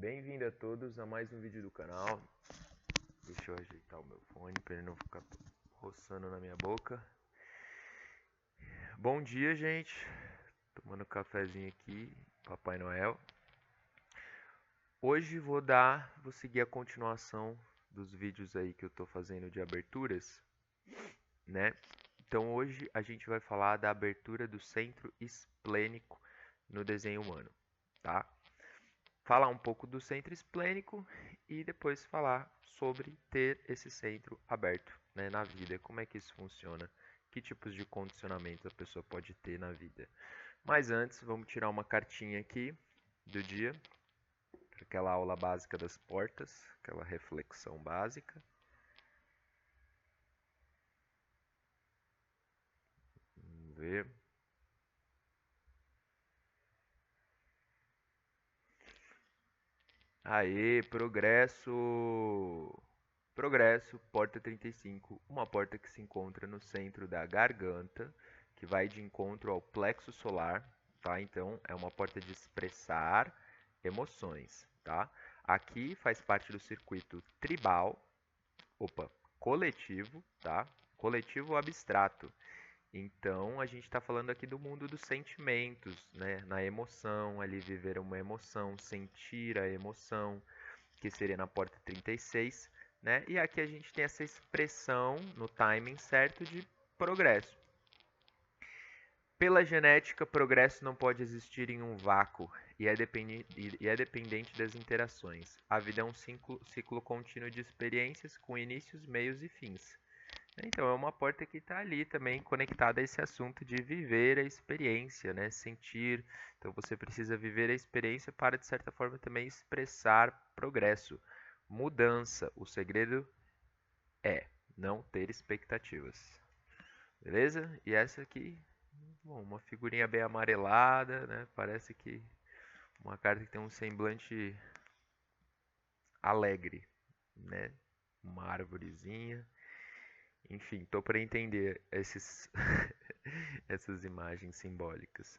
Bem-vindo a todos a mais um vídeo do canal. Deixa eu ajeitar o meu fone para ele não ficar roçando na minha boca. Bom dia, gente. Tomando um cafezinho aqui, Papai Noel. Hoje vou seguir a continuação dos vídeos aí que eu tô fazendo de aberturas, né? Então hoje a gente vai falar da abertura do centro esplênico no desenho humano, tá? Falar um pouco do centro esplênico e depois falar sobre ter esse centro aberto, né, na vida, como é que isso funciona, que tipos de condicionamentos a pessoa pode ter na vida. Mas antes, vamos tirar uma cartinha aqui do dia, aquela aula básica das portas, aquela reflexão básica. Vamos ver. Aê, progresso! Progresso, porta 35, uma porta que se encontra no centro da garganta, que vai de encontro ao plexo solar, tá? Então, é uma porta de expressar emoções, tá? Aqui faz parte do circuito tribal, coletivo, tá? Coletivo abstrato. Então, a gente está falando aqui do mundo dos sentimentos, né? Na emoção, ali viver uma emoção, sentir a emoção, que seria na porta 36, né? E aqui a gente tem essa expressão no timing certo de progresso. Pela genética, progresso não pode existir em um vácuo e é dependente das interações. A vida é um ciclo contínuo de experiências com inícios, meios e fins. Então, é uma porta que está ali também conectada a esse assunto de viver a experiência, né? Sentir. Então, você precisa viver a experiência para, de certa forma, também expressar progresso, mudança. O segredo é não ter expectativas. Beleza? E essa aqui, bom, uma figurinha bem amarelada, né? Parece que uma carta que tem um semblante alegre, né? Uma árvorezinha. Enfim, tô para entender essas imagens simbólicas.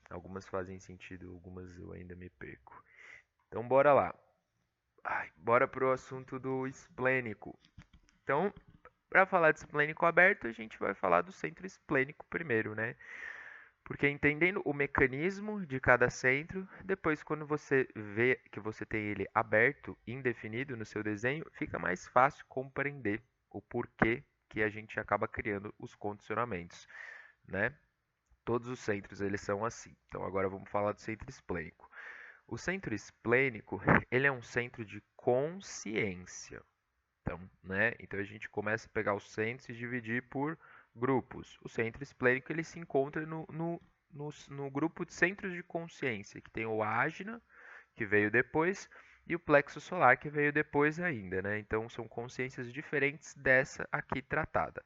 Algumas fazem sentido, algumas eu ainda me perco. Então bora lá. Bora pro assunto do esplênico. Então, para falar de esplênico aberto, a gente vai falar do centro esplênico primeiro, né? Porque entendendo o mecanismo de cada centro, depois quando você vê que você tem ele aberto, indefinido no seu desenho, fica mais fácil compreender o porquê que a gente acaba criando os condicionamentos, né? Todos os centros eles são assim. Então agora vamos falar do centro esplênico. O centro esplênico, ele é um centro de consciência. Então, né? Então a gente começa a pegar os centros e dividir por grupos. O centro esplênico ele se encontra no grupo de centros de consciência, que tem o ágina, que veio depois, e o plexo solar, que veio depois ainda, né? Então são consciências diferentes dessa aqui tratada.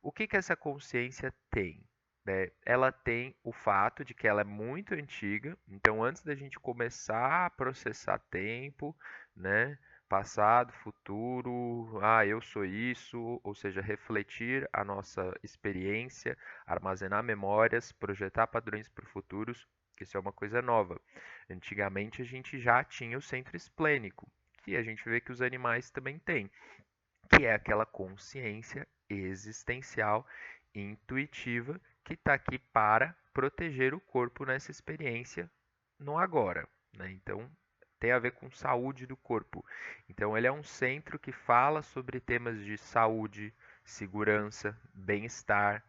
O que que essa consciência tem? Né? Ela tem o fato de que ela é muito antiga, então antes da gente começar a processar tempo, né? Passado, futuro, eu sou isso, ou seja, refletir a nossa experiência, armazenar memórias, projetar padrões para o futuro, isso é uma coisa nova. Antigamente a gente já tinha o centro esplênico, que a gente vê que os animais também têm, que é aquela consciência existencial intuitiva que está aqui para proteger o corpo nessa experiência no agora, né? Então tem a ver com saúde do corpo. Então ele é um centro que fala sobre temas de saúde, segurança, bem-estar,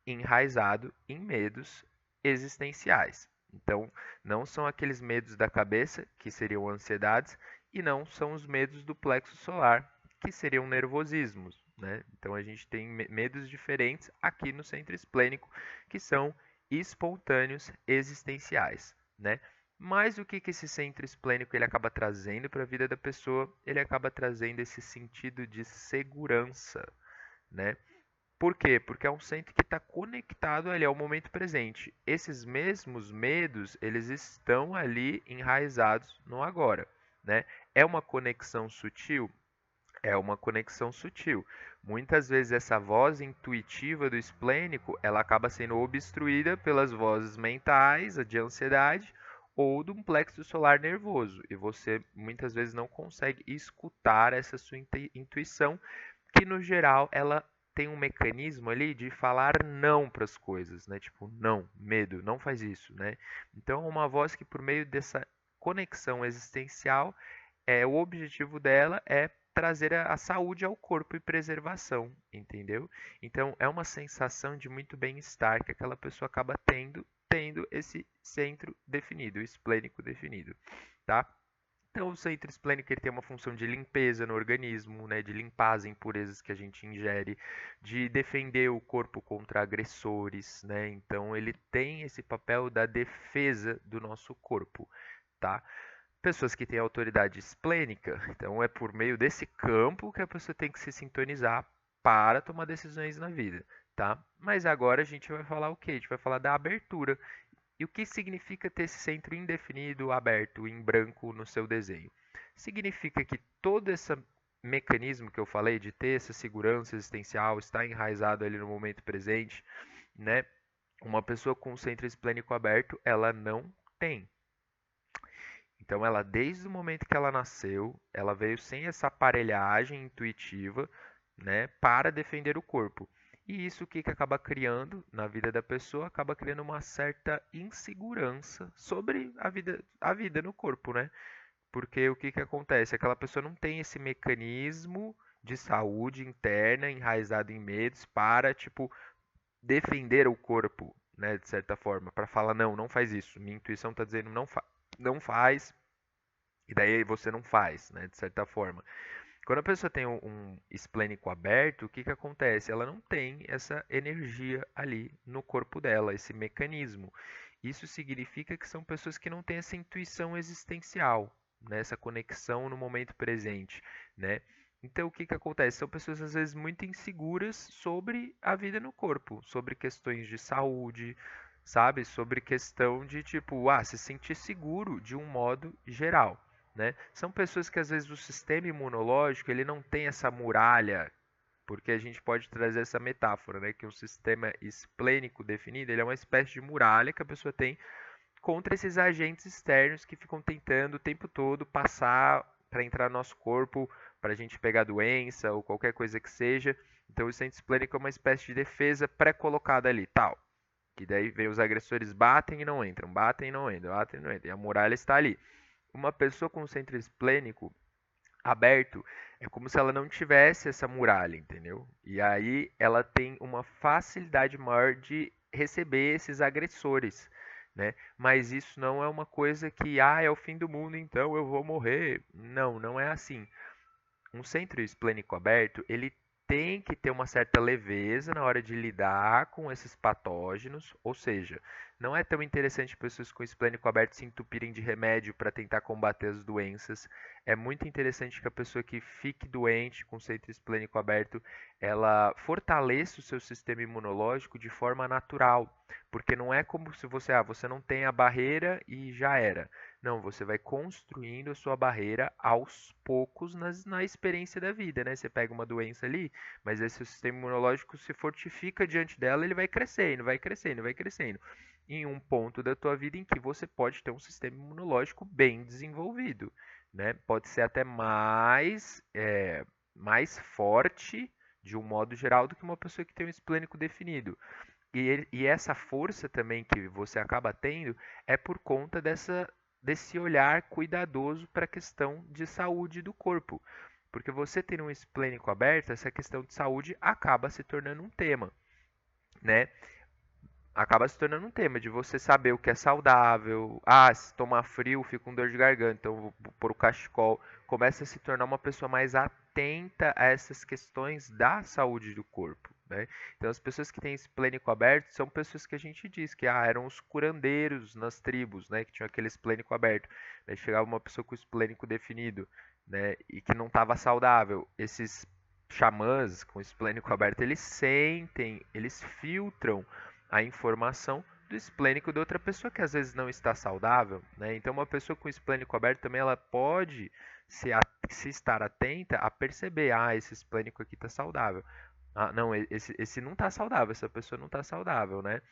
enraizado em medos existenciais. Então, não são aqueles medos da cabeça, que seriam ansiedades, e não são os medos do plexo solar, que seriam nervosismos, né? Então, a gente tem medos diferentes aqui no centro esplênico, que são espontâneos existenciais, né? Mas o que que esse centro esplênico ele acaba trazendo para a vida da pessoa? Ele acaba trazendo esse sentido de segurança, né? Por quê? Porque é um centro que está conectado ali ao momento presente. Esses mesmos medos, eles estão ali enraizados no agora, né? É uma conexão sutil? É uma conexão sutil. Muitas vezes essa voz intuitiva do esplênico, ela acaba sendo obstruída pelas vozes mentais, a de ansiedade, ou de um plexo solar nervoso. E você muitas vezes não consegue escutar essa sua intuição, que no geral ela tem um mecanismo ali de falar não para as coisas, né? Tipo, não, medo, não faz isso, né? Então, uma voz que por meio dessa conexão existencial, o objetivo dela é trazer a saúde ao corpo e preservação, entendeu? Então, é uma sensação de muito bem-estar que aquela pessoa acaba tendo esse centro definido, o esplênico definido, tá? Então, o centro esplênico ele tem uma função de limpeza no organismo, né, de limpar as impurezas que a gente ingere, de defender o corpo contra agressores, né? Então, ele tem esse papel da defesa do nosso corpo, tá? Pessoas que têm autoridade esplênica, então é por meio desse campo que a pessoa tem que se sintonizar para tomar decisões na vida, tá? Mas agora a gente vai falar o quê? A gente vai falar da abertura. E o que significa ter esse centro indefinido aberto em branco no seu desenho? Significa que todo esse mecanismo que eu falei de ter essa segurança existencial, estar enraizado ali no momento presente, né? Uma pessoa com o centro esplênico aberto, ela não tem. Então, ela, desde o momento que ela nasceu, ela veio sem essa aparelhagem intuitiva, né, para defender o corpo. E isso o que acaba criando na vida da pessoa? Acaba criando uma certa insegurança sobre a vida no corpo, né? Porque o que acontece? Aquela pessoa não tem esse mecanismo de saúde interna enraizado em medos para, tipo, defender o corpo, né, de certa forma, para falar, não, não faz isso. Minha intuição está dizendo não faz, e daí você não faz, né, de certa forma. Quando a pessoa tem um esplênico aberto, o que acontece? Ela não tem essa energia ali no corpo dela, esse mecanismo. Isso significa que são pessoas que não têm essa intuição existencial, né? Essa conexão no momento presente, né? Então, o que acontece? São pessoas, às vezes, muito inseguras sobre a vida no corpo, sobre questões de saúde, sabe? Sobre questão de, tipo, se sentir seguro de um modo geral. Né? São pessoas que às vezes o sistema imunológico ele não tem essa muralha, porque a gente pode trazer essa metáfora, né? Que um sistema esplênico definido ele é uma espécie de muralha que a pessoa tem contra esses agentes externos que ficam tentando o tempo todo passar para entrar no nosso corpo, para a gente pegar doença ou qualquer coisa que seja. Então o centro esplênico é uma espécie de defesa pré-colocada ali, tal. Que daí vem os agressores batem e não entram, batem e não entram, batem e não entram. E a muralha está ali. Uma pessoa com centro esplênico aberto é como se ela não tivesse essa muralha, entendeu? E aí ela tem uma facilidade maior de receber esses agressores, né? Mas isso não é uma coisa que, é o fim do mundo, então eu vou morrer. Não, não é assim. Um centro esplênico aberto, ele tem que ter uma certa leveza na hora de lidar com esses patógenos, ou seja, não é tão interessante pessoas com esplênico aberto se entupirem de remédio para tentar combater as doenças. É muito interessante que a pessoa que fique doente com centro esplênico aberto, ela fortaleça o seu sistema imunológico de forma natural, porque não é como se você não tem a barreira e já era. Não, você vai construindo a sua barreira aos poucos na experiência da vida, né? Você pega uma doença ali, mas esse sistema imunológico se fortifica diante dela, ele vai crescendo, vai crescendo, vai crescendo. Em um ponto da tua vida em que você pode ter um sistema imunológico bem desenvolvido, né? Pode ser até mais forte, de um modo geral, do que uma pessoa que tem um esplênico definido. E essa força também que você acaba tendo é por conta desse olhar cuidadoso para a questão de saúde do corpo. Porque você tendo um esplênico aberto, essa questão de saúde acaba se tornando um tema, né? Acaba se tornando um tema de você saber o que é saudável. Se tomar frio, fico com dor de garganta, então vou pôr o cachecol. Começa a se tornar uma pessoa mais atenta a essas questões da saúde do corpo, né? Então, as pessoas que têm esplênico aberto são pessoas que a gente diz que eram os curandeiros nas tribos, né? Que tinham aquele esplênico aberto. Né? Chegava uma pessoa com esplênico definido, né? E que não estava saudável. Esses xamãs com esplênico aberto, eles sentem, eles filtram a informação do esplênico de outra pessoa que às vezes não está saudável, né? Então, uma pessoa com esplênico aberto também ela pode se estar atenta a perceber, esse esplênico aqui está saudável. Não, esse não está saudável, essa pessoa não está saudável, né?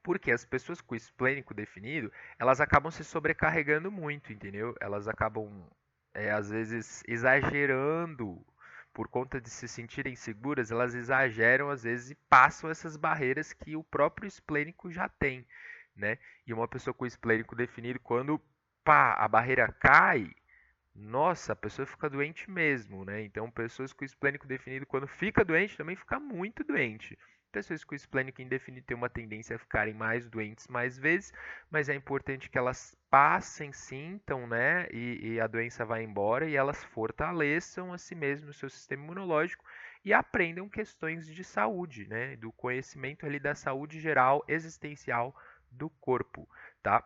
Porque as pessoas com esplênico definido, elas acabam se sobrecarregando muito, entendeu? Elas acabam, às vezes, exagerando por conta de se sentirem seguras, elas exageram às vezes e passam essas barreiras que o próprio esplênico já tem, né? E uma pessoa com esplênico definido, quando pá, a barreira cai, nossa, a pessoa fica doente mesmo, né? Então, pessoas com esplênico definido, quando fica doente, também fica muito doente. Pessoas com esplênico indefinido têm uma tendência a ficarem mais doentes mais vezes, mas é importante que elas passem, sintam, né? E a doença vá embora e elas fortaleçam a si mesmo o seu sistema imunológico e aprendam questões de saúde, né? Do conhecimento ali da saúde geral, existencial do corpo, tá?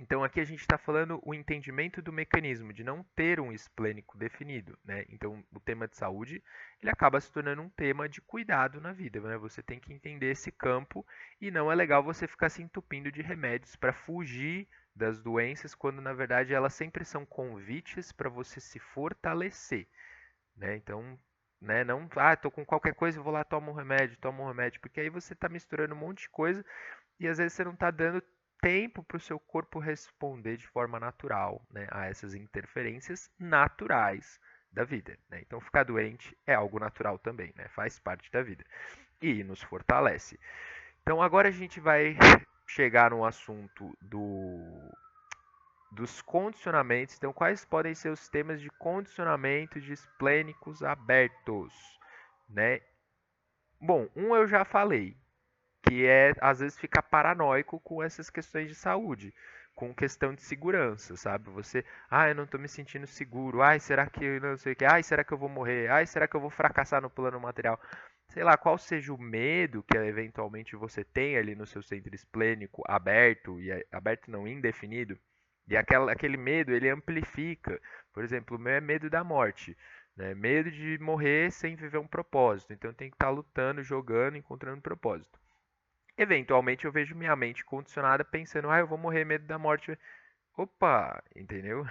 Então aqui a gente está falando o entendimento do mecanismo de não ter um esplênico definido, né? Então o tema de saúde ele acaba se tornando um tema de cuidado na vida, né? Você tem que entender esse campo e não é legal você ficar se entupindo de remédios para fugir das doenças, quando na verdade elas sempre são convites para você se fortalecer, né? Então, né, não, tô com qualquer coisa, eu vou lá toma um remédio, porque aí você está misturando um monte de coisa e às vezes você não está dando tempo para o seu corpo responder de forma natural, né, a essas interferências naturais da vida, né? Então, ficar doente é algo natural também, né? Faz parte da vida e nos fortalece. Então, agora a gente vai chegar no assunto dos condicionamentos. Então, quais podem ser os temas de condicionamento de esplênicos abertos, né? Bom, eu já falei, que é às vezes ficar paranoico com essas questões de saúde, com questão de segurança, sabe? Você, eu não tô me sentindo seguro, será que eu não sei o que, será que eu vou morrer, será que eu vou fracassar no plano material? Sei lá, qual seja o medo que eventualmente você tem ali no seu centro esplênico aberto, e aberto não, indefinido, e aquele medo ele amplifica. Por exemplo, o meu é medo da morte. Né? Medo de morrer sem viver um propósito. Então eu tenho que estar lutando, jogando, encontrando um propósito. Eventualmente eu vejo minha mente condicionada pensando, eu vou morrer, medo da morte. Opa, entendeu?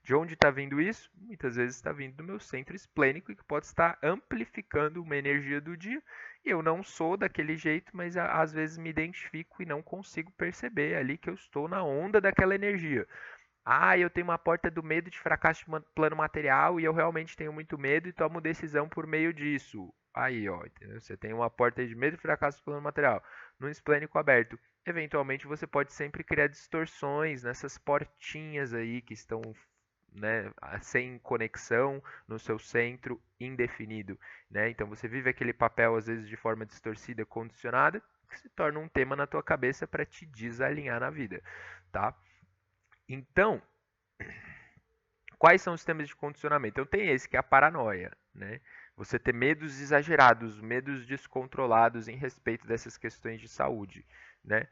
De onde está vindo isso? Muitas vezes está vindo do meu centro esplênico, que pode estar amplificando uma energia do dia. E eu não sou daquele jeito, mas às vezes me identifico e não consigo perceber ali que eu estou na onda daquela energia. Eu tenho uma porta do medo de fracasso de plano material e eu realmente tenho muito medo e tomo decisão por meio disso. Aí, ó, entendeu? Você tem uma porta de medo de fracasso de plano material no esplênico aberto. Eventualmente você pode sempre criar distorções nessas portinhas aí que estão, né, sem conexão no seu centro indefinido, né? Então você vive aquele papel às vezes de forma distorcida, condicionada, que se torna um tema na tua cabeça para te desalinhar na vida, tá? Então, quais são os temas de condicionamento? Então tem esse que é a paranoia, né? Você ter medos exagerados, medos descontrolados em respeito dessas questões de saúde, né?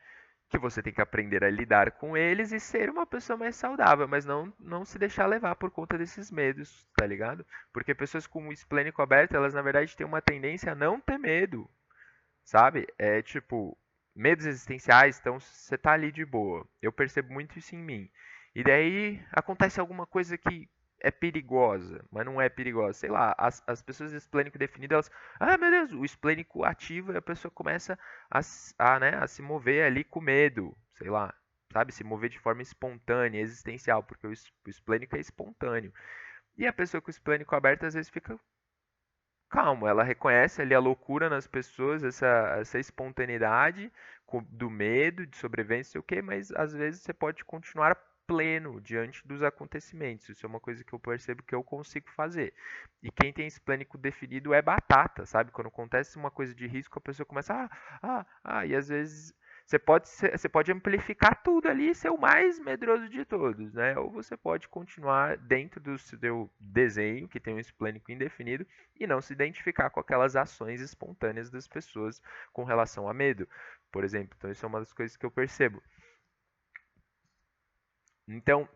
Que você tem que aprender a lidar com eles e ser uma pessoa mais saudável, mas não se deixar levar por conta desses medos, tá ligado? Porque pessoas com o esplênico aberto, elas na verdade têm uma tendência a não ter medo, sabe? É tipo, medos existenciais, então você tá ali de boa. Eu percebo muito isso em mim. E daí acontece alguma coisa que é perigosa, mas não é perigosa. Sei lá, as pessoas de esplênico definido, elas, meu Deus, o esplênico ativa e a pessoa começa né, a se mover ali com medo, sei lá, sabe? Se mover de forma espontânea, existencial, porque o esplênico é espontâneo. E a pessoa com o esplênico aberto às vezes fica calmo, ela reconhece ali a loucura nas pessoas, essa espontaneidade do medo, de sobrevivência, o que, mas às vezes você pode continuar pleno diante dos acontecimentos. Isso é uma coisa que eu percebo que eu consigo fazer. E quem tem esse pânico definido é batata, sabe? Quando acontece uma coisa de risco, a pessoa começa e às vezes você pode amplificar tudo ali e ser o mais medroso de todos, né? Ou você pode continuar dentro do seu desenho, que tem um esplênico indefinido, e não se identificar com aquelas ações espontâneas das pessoas com relação a medo, por exemplo. Então, isso é uma das coisas que eu percebo. Então,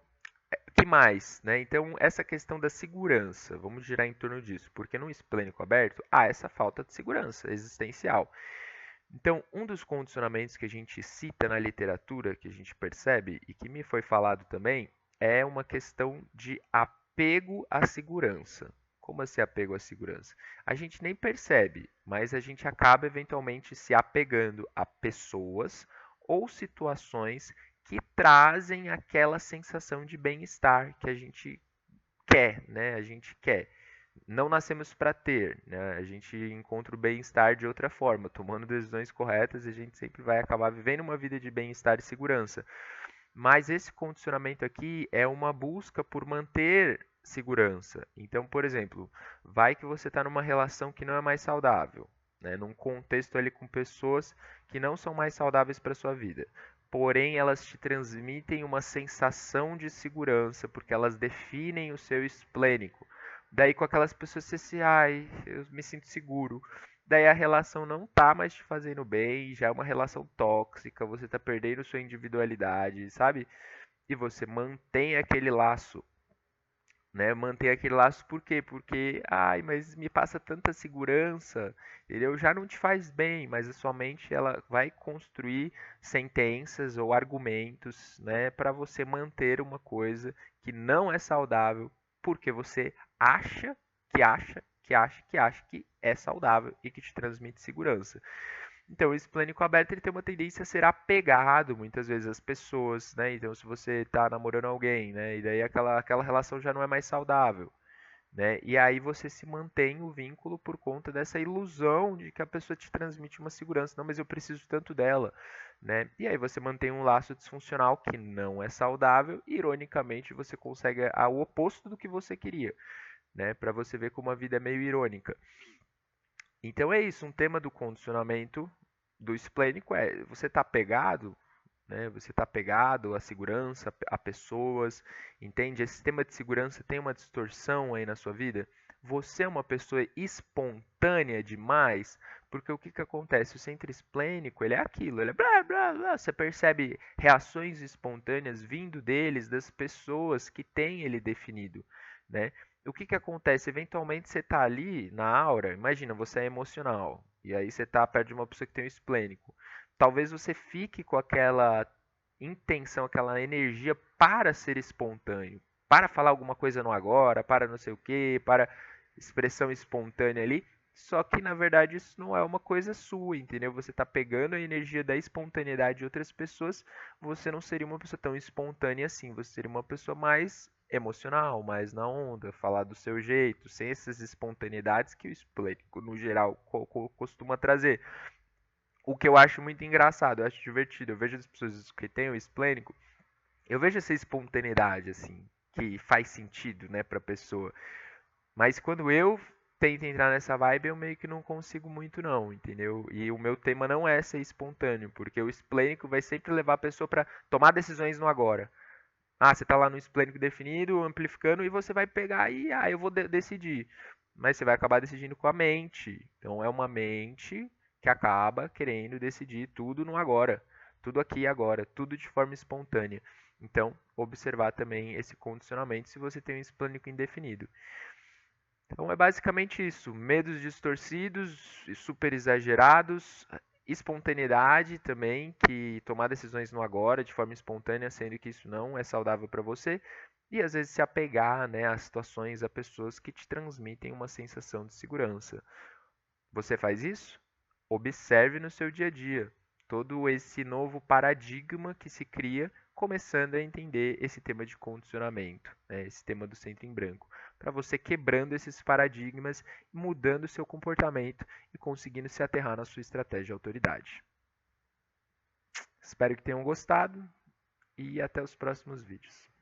que mais, né? Então, essa questão da segurança, vamos girar em torno disso, porque no esplênico aberto há essa falta de segurança existencial. Então, um dos condicionamentos que a gente cita na literatura, que a gente percebe e que me foi falado também, é uma questão de apego à segurança. Como assim apego à segurança? A gente nem percebe, mas a gente acaba eventualmente se apegando a pessoas ou situações que trazem aquela sensação de bem-estar que a gente quer, né? A gente quer. Não nascemos para ter, né? A gente encontra o bem-estar de outra forma, tomando decisões corretas, e a gente sempre vai acabar vivendo uma vida de bem-estar e segurança. Mas esse condicionamento aqui é uma busca por manter segurança. Então, por exemplo, vai que você está numa relação que não é mais saudável, né? Num contexto ali com pessoas que não são mais saudáveis para sua vida. Porém, elas te transmitem uma sensação de segurança, porque elas definem o seu esplênico. Daí, com aquelas pessoas, você se, ai, eu me sinto seguro. Daí a relação não tá mais te fazendo bem, já é uma relação tóxica, você tá perdendo sua individualidade, sabe? E você mantém aquele laço, né? Mantém aquele laço por quê? Porque, ai, mas me passa tanta segurança, entendeu? Já não te faz bem, mas a sua mente ela vai construir sentenças ou argumentos, né, para você manter uma coisa que não é saudável, porque você acha que acha que acha que acha que é saudável e que te transmite segurança. Então, esse plânico aberto ele tem uma tendência a ser apegado muitas vezes às pessoas, né? Então, se você está namorando alguém, né? E daí aquela relação já não é mais saudável, né? E aí você se mantém o vínculo por conta dessa ilusão de que a pessoa te transmite uma segurança. Não, mas eu preciso tanto dela, né? E aí você mantém um laço disfuncional que não é saudável. E, ironicamente, você consegue o oposto do que você queria, né? Para você ver como a vida é meio irônica. Então é isso, um tema do condicionamento do esplênico é você está pegado, né? Você está pegado à segurança, a pessoas, entende? Esse sistema de segurança tem uma distorção aí na sua vida. Você é uma pessoa espontânea demais, porque o que que acontece? O centro esplênico, ele é aquilo, ele é blá blá blá. Você percebe reações espontâneas vindo deles, das pessoas que têm ele definido, né? O que que acontece? Eventualmente você está ali na aura, imagina, você é emocional, e aí você está perto de uma pessoa que tem o esplênico. Talvez você fique com aquela intenção, aquela energia para ser espontâneo, para falar alguma coisa no agora, para não sei o que, para expressão espontânea ali. Só que na verdade isso não é uma coisa sua, entendeu? Você está pegando a energia da espontaneidade de outras pessoas, você não seria uma pessoa tão espontânea assim, você seria uma pessoa mais emocional, mais na onda, falar do seu jeito, sem essas espontaneidades que o esplênico no geral costuma trazer. O que eu acho muito engraçado, eu acho divertido. Eu vejo as pessoas que têm o esplênico, eu vejo essa espontaneidade, assim, que faz sentido, né, pra pessoa. Mas quando eu tento entrar nessa vibe, eu meio que não consigo muito, não, entendeu? E o meu tema não é ser espontâneo, porque o esplênico vai sempre levar a pessoa pra tomar decisões no agora. Ah, você tá lá no esplênico definido, amplificando, e você vai pegar e, eu vou decidir. Mas você vai acabar decidindo com a mente. Então é uma mente que acaba querendo decidir tudo no agora. Tudo aqui e agora, tudo de forma espontânea. Então, observar também esse condicionamento se você tem um esplênico indefinido. Então é basicamente isso, medos distorcidos, super exagerados, espontaneidade também, que tomar decisões no agora de forma espontânea, sendo que isso não é saudável para você, e às vezes se apegar, né, a situações, a pessoas que te transmitem uma sensação de segurança. Você faz isso? Observe no seu dia a dia todo esse novo paradigma que se cria, começando a entender esse tema de condicionamento, né, esse tema do centro em branco, para você quebrando esses paradigmas, mudando o seu comportamento e conseguindo se aterrar na sua estratégia de autoridade. Espero que tenham gostado e até os próximos vídeos.